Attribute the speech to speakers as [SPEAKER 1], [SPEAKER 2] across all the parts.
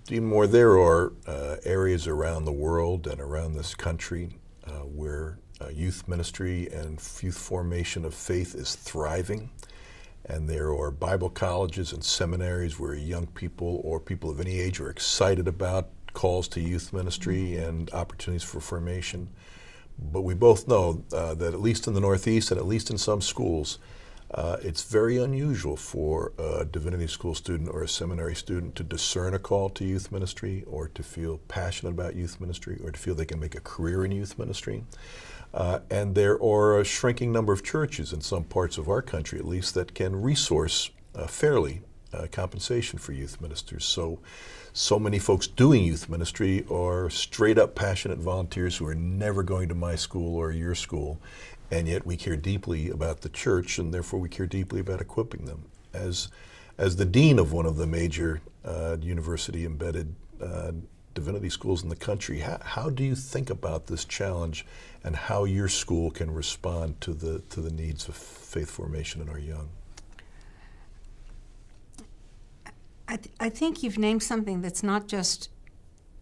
[SPEAKER 1] Dean Moore, there are areas around the world and around this country where youth ministry and youth formation of faith is thriving. And there are Bible colleges and seminaries where young people or people of any age are excited about calls to youth ministry and opportunities for formation. But we both know that at least in the Northeast and at least in some schools, it's very unusual for a divinity school student or a seminary student to discern a call to youth ministry or to feel passionate about youth ministry or to feel they can make a career in youth ministry. And there are a shrinking number of churches in some parts of our country, at least, that can resource fairly compensation for youth ministers. So many folks doing youth ministry are straight up passionate volunteers who are never going to my school or your school, and yet we care deeply about the church, and therefore we care deeply about equipping them. As the dean of one of the major university-embedded divinity schools in the country, how do you think about this challenge and how your school can respond to the needs of faith formation in our young?
[SPEAKER 2] I think you've named something that's not just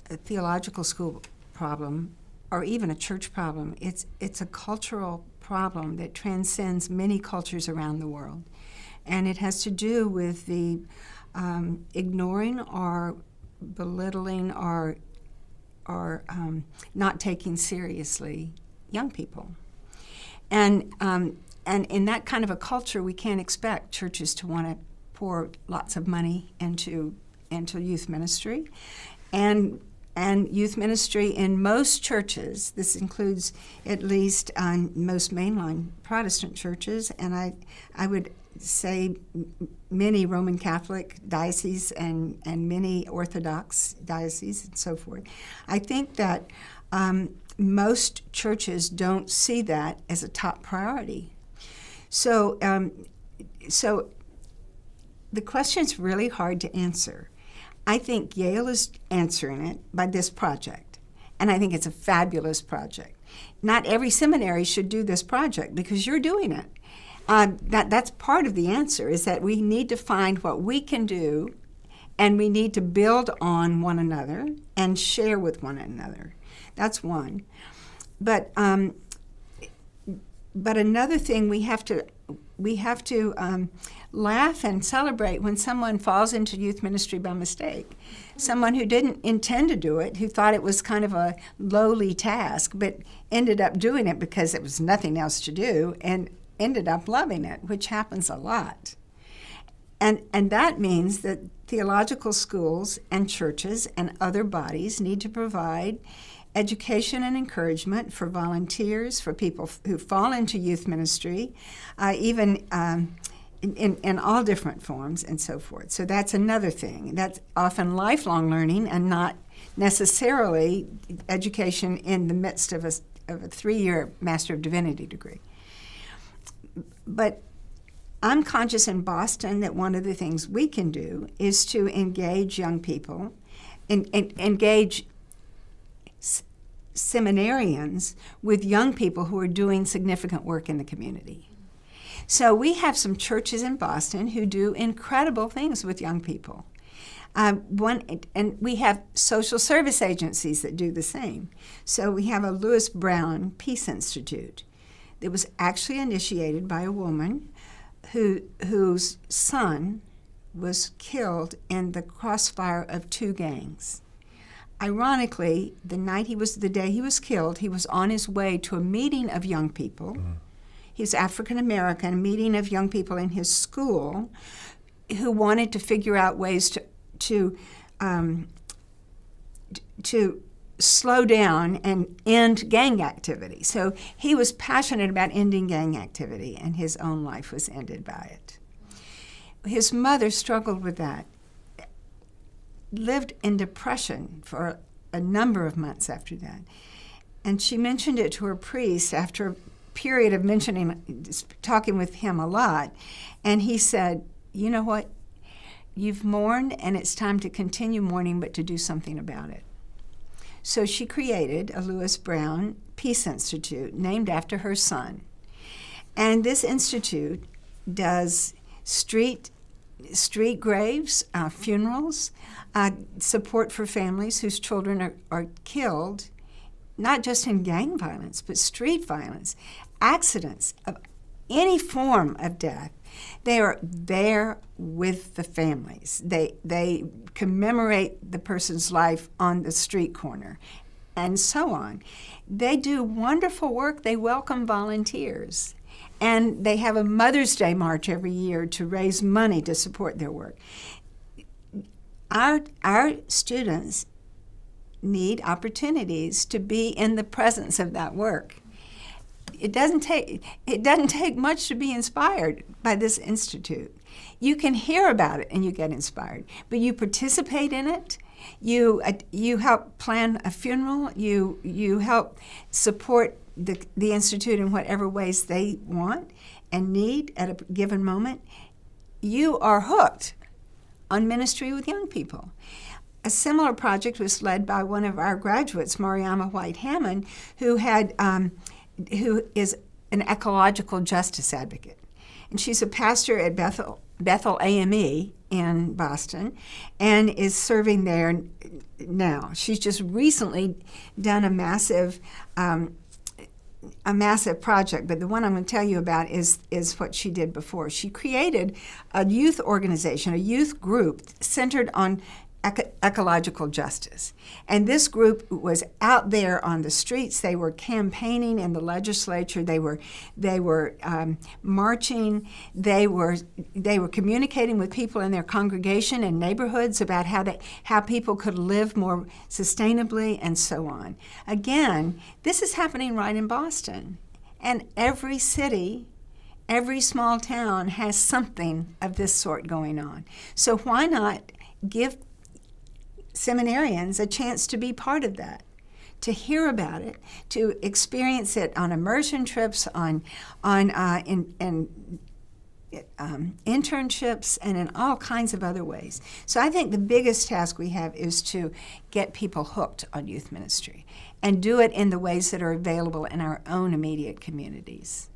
[SPEAKER 2] a theological school problem or even a church problem. It's a cultural problem that transcends many cultures around the world. And it has to do with the ignoring or belittling or not taking seriously young people. And in that kind of a culture, we can't expect churches to want to pour lots of money into youth ministry. And youth ministry in most churches, this includes at least most mainline Protestant churches, and I would say many Roman Catholic dioceses and many Orthodox dioceses and so forth. I think that most churches don't see that as a top priority. So the question's really hard to answer. I think Yale is answering it by this project, and I think it's a fabulous project. Not every seminary should do this project because you're doing it. That's part of the answer, is that we need to find what we can do, and we need to build on one another and share with one another. That's one. But another thing, we have to laugh and celebrate when someone falls into youth ministry by mistake. Someone who didn't intend to do it, who thought it was kind of a lowly task, but ended up doing it because it was nothing else to do and ended up loving it, which happens a lot. And that means that theological schools and churches and other bodies need to provide education and encouragement for volunteers, for people who fall into youth ministry, even in all different forms and so forth. So that's another thing. That's often lifelong learning and not necessarily education in the midst of a 3-year Master of Divinity degree. But I'm conscious in Boston that one of the things we can do is to engage young people, engage seminarians with young people who are doing significant work in the community. So we have some churches in Boston who do incredible things with young people. And we have social service agencies that do the same. So we have a Lewis Brown Peace Institute that was actually initiated by a woman whose son was killed in the crossfire of 2 gangs. Ironically, the day he was killed, he was on his way to a meeting of young people. He was African American, a meeting of young people in his school who wanted to figure out ways to slow down and end gang activity. So he was passionate about ending gang activity, and his own life was ended by it. His mother struggled with that, lived in depression for a number of months after that. And she mentioned it to her priest after a period of talking with him a lot. And he said, you know what? You've mourned, and it's time to continue mourning, but to do something about it. So she created a Lewis Brown Peace Institute named after her son. And this institute does street graves, funerals, support for families whose children are killed, not just in gang violence, but street violence, accidents of any form of death. They are there with the families. They commemorate the person's life on the street corner, and so on. They do wonderful work. They welcome volunteers. And they have a Mother's Day march every year to raise money to support their work. Our students need opportunities to be in the presence of that work. It doesn't take much to be inspired by this institute. You can hear about it and you get inspired, but you participate in it. You help plan a funeral. You help support the institute in whatever ways they want and need at a given moment. You are hooked on ministry with young people. A similar project was led by one of our graduates, Mariama White Hammond, who is an ecological justice advocate. And she's a pastor at Bethel AME in Boston and is serving there now. She's just recently done a massive project, but the one I'm going to tell you about is what she did before. She created a youth organization, a youth group centered on ecological justice. And this group was out there on the streets. They were campaigning in the legislature. They were marching. They were communicating with people in their congregation and neighborhoods about how people could live more sustainably and so on. Again, this is happening right in Boston. And every city, every small town has something of this sort going on. So why not give seminarians a chance to be part of that, to hear about it, to experience it on immersion trips, on internships, and in all kinds of other ways. So I think the biggest task we have is to get people hooked on youth ministry and do it in the ways that are available in our own immediate communities.